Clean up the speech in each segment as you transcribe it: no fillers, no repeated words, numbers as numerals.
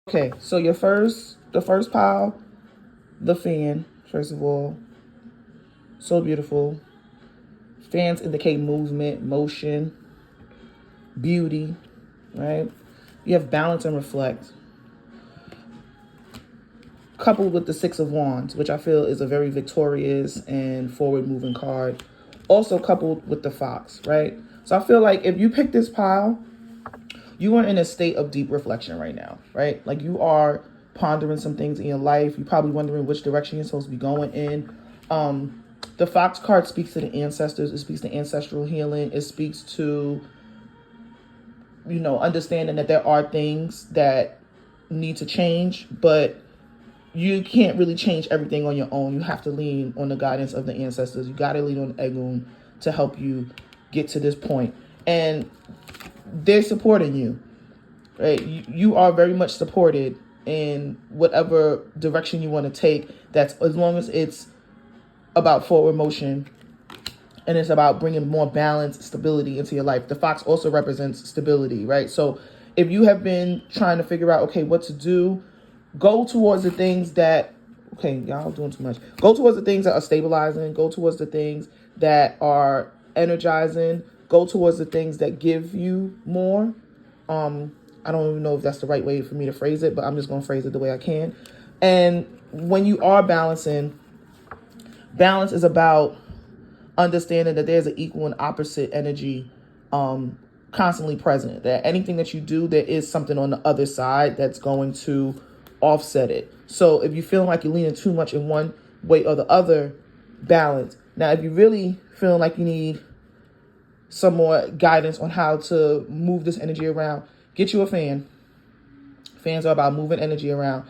Okay, so the first pile, the fan, first of all, so beautiful. Fans indicate movement, motion, beauty, right? You have balance and reflect. Coupled with the Six of Wands, which I feel is a very victorious and forward-moving card. Also coupled with the Fox, right? So I feel like if you pick this pile, you are in a state of deep reflection right now, right? Like you are pondering some things in your life. You're probably wondering which direction you're supposed to be going in. The Fox card speaks to the ancestors. It speaks to ancestral healing. It speaks to, understanding that there are things that need to change, but you can't really change everything on your own. You have to lean on the guidance of the ancestors. You got to lean on Egun to help you get to this point. And they're supporting you, right? You are very much supported in whatever direction you want to take. That's as long as it's about forward motion and it's about bringing more balance, stability into your life. The Fox also represents stability, right? So if you have been trying to figure out, okay, what to do, go towards the things that, okay, y'all doing too much. Go towards the things that are stabilizing. Go towards the things that are energizing. Go towards the things that give you more. I don't even know if that's the right way for me to phrase it, but I'm just going to phrase it the way I can. And when you are balancing, balance is about understanding that there's an equal and opposite energy constantly present. That anything that you do, there is something on the other side that's going to offset it. So if you feel like you're leaning too much in one way or the other, balance. Now, if you really feel like you need some more guidance on how to move this energy around, get you a fan. Fans are about moving energy around.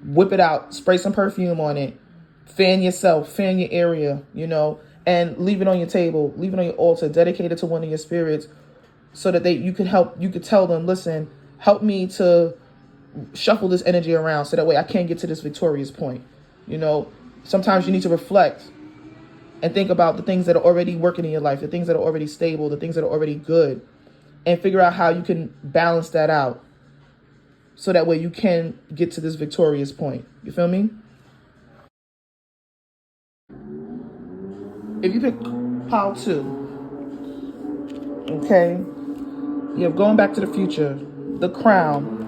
Whip it out, spray some perfume on it, fan yourself, fan your area, and leave it on your table, leave it on your altar, dedicate it to one of your spirits so that you could tell them, listen, help me to shuffle this energy around so that way I can get to this victorious point. Sometimes you need to reflect and think about the things that are already working in your life, the things that are already stable, the things that are already good, and figure out how you can balance that out so that way you can get to this victorious point. You feel me? If you pick pile 2, okay, you have going back to the future, the Crown,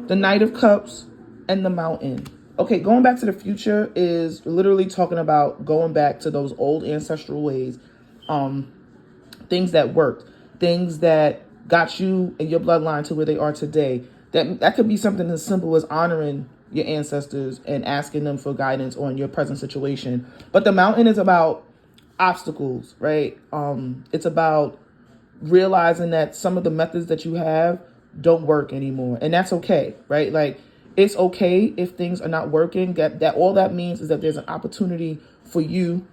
the Knight of Cups, and the Mountain. Okay, going back to the future is literally talking about going back to those old ancestral ways, things that worked, things that got you and your bloodline to where they are today. That could be something as simple as honoring your ancestors and asking them for guidance on your present situation. But the Mountain is about obstacles, right? It's about realizing that some of the methods that you have don't work anymore, and that's okay, right? Like, it's okay if things are not working. That all that means is that there's an opportunity for you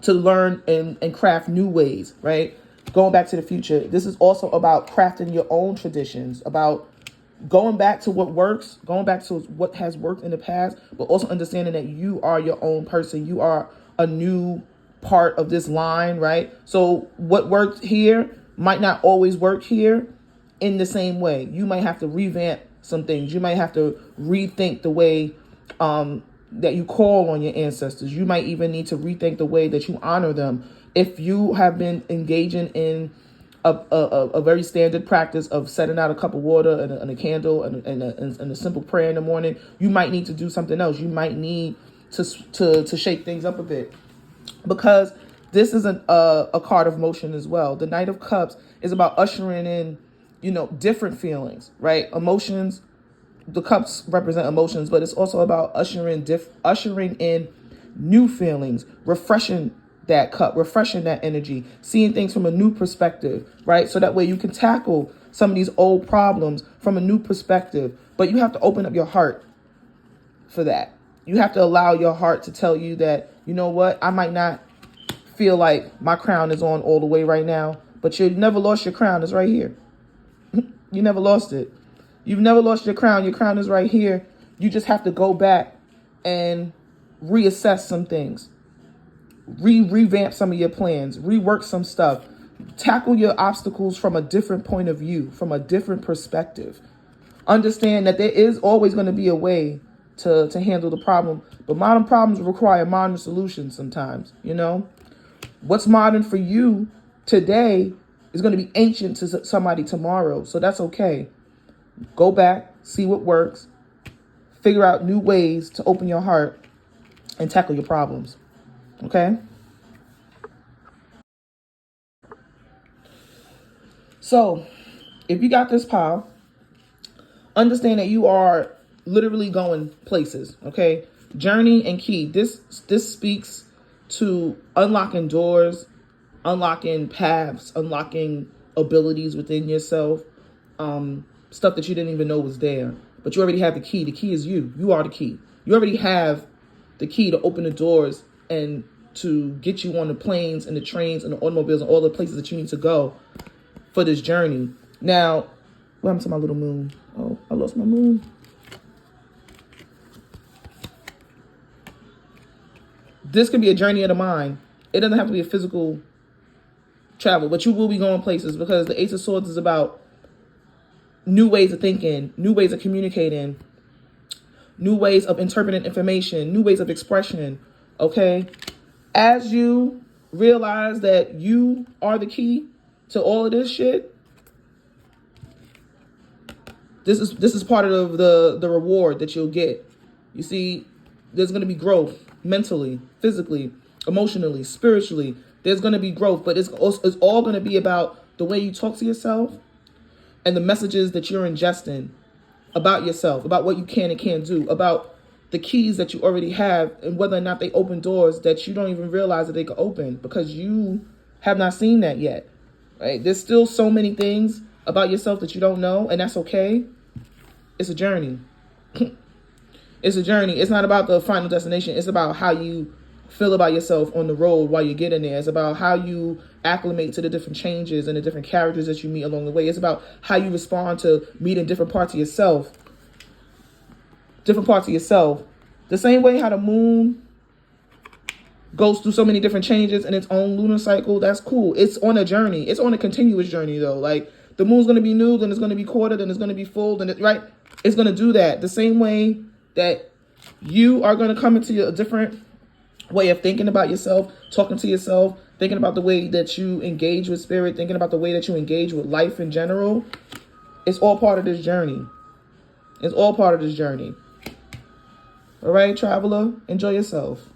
to learn and craft new ways, right? Going back to the future, this is also about crafting your own traditions, about going back to what works, going back to what has worked in the past, but also understanding that you are your own person. You are a new part of this line, right? So what worked here might not always work here in the same way. You might have to revamp some things. You might have to rethink the way that you call on your ancestors. You might even need to rethink the way that you honor them. If you have been engaging in a very standard practice of setting out a cup of water and a candle and a simple prayer in the morning, you might need to do something else. You might need to shake things up a bit, because this is a card of motion as well. The Knight of Cups is about ushering in, different feelings, right? Emotions. The cups represent emotions, but it's also about ushering in new feelings, refreshing that cup, refreshing that energy, seeing things from a new perspective, right? So that way you can tackle some of these old problems from a new perspective. But you have to open up your heart for that. You have to allow your heart to tell you that, you know what, I might not feel like my crown is on all the way right now, but you never lost your crown. It's right here. You never lost it. You've never lost your crown. Your crown is right here. You just have to go back and reassess some things, revamp some of your plans, rework some stuff, tackle your obstacles from a different point of view, from a different perspective. Understand that there is always going to be a way to handle the problem. But modern problems require modern solutions sometimes, you know. What's modern for you today is going to be ancient to somebody tomorrow. So that's okay. Go back, see what works, figure out new ways to open your heart and tackle your problems. Okay? So, if you got this pile, understand that you are literally going places, okay? Journey and key. This speaks to unlocking doors, unlocking paths, unlocking abilities within yourself, stuff that you didn't even know was there. But you already have the key. The key is you. You are the key. You already have the key to open the doors and to get you on the planes and the trains and the automobiles and all the places that you need to go for this journey. Now, what happened to my little moon? Oh, I lost my moon. This can be a journey of the mind. It doesn't have to be a physical travel, but you will be going places because the Ace of Swords is about new ways of thinking, new ways of communicating, new ways of interpreting information, new ways of expression, okay? As you realize that you are the key to all of this shit, this is part of the reward that you'll get. You see, there's going to be growth mentally, physically, emotionally, spiritually. There's going to be growth, but it's all going to be about the way you talk to yourself and the messages that you're ingesting about yourself, about what you can and can't do, about the keys that you already have and whether or not they open doors that you don't even realize that they could open because you have not seen that yet, right? There's still so many things about yourself that you don't know, and that's okay. It's a journey. It's a journey. It's not about the final destination. It's about how you feel about yourself on the road while you're getting there. It's about how you acclimate to the different changes and the different characters that you meet along the way. It's about how you respond to meeting different parts of yourself. Different parts of yourself. The same way how the moon goes through so many different changes in its own lunar cycle. That's cool. It's on a journey. It's on a continuous journey though. Like the moon's going to be new, then it's going to be quarter, then it's going to be full, then right? It's going to do that. The same way that you are going to come into a different way of thinking about yourself, talking to yourself, thinking about the way that you engage with spirit, thinking about the way that you engage with life in general. It's all part of this journey. It's all part of this journey. All right, traveler, enjoy yourself.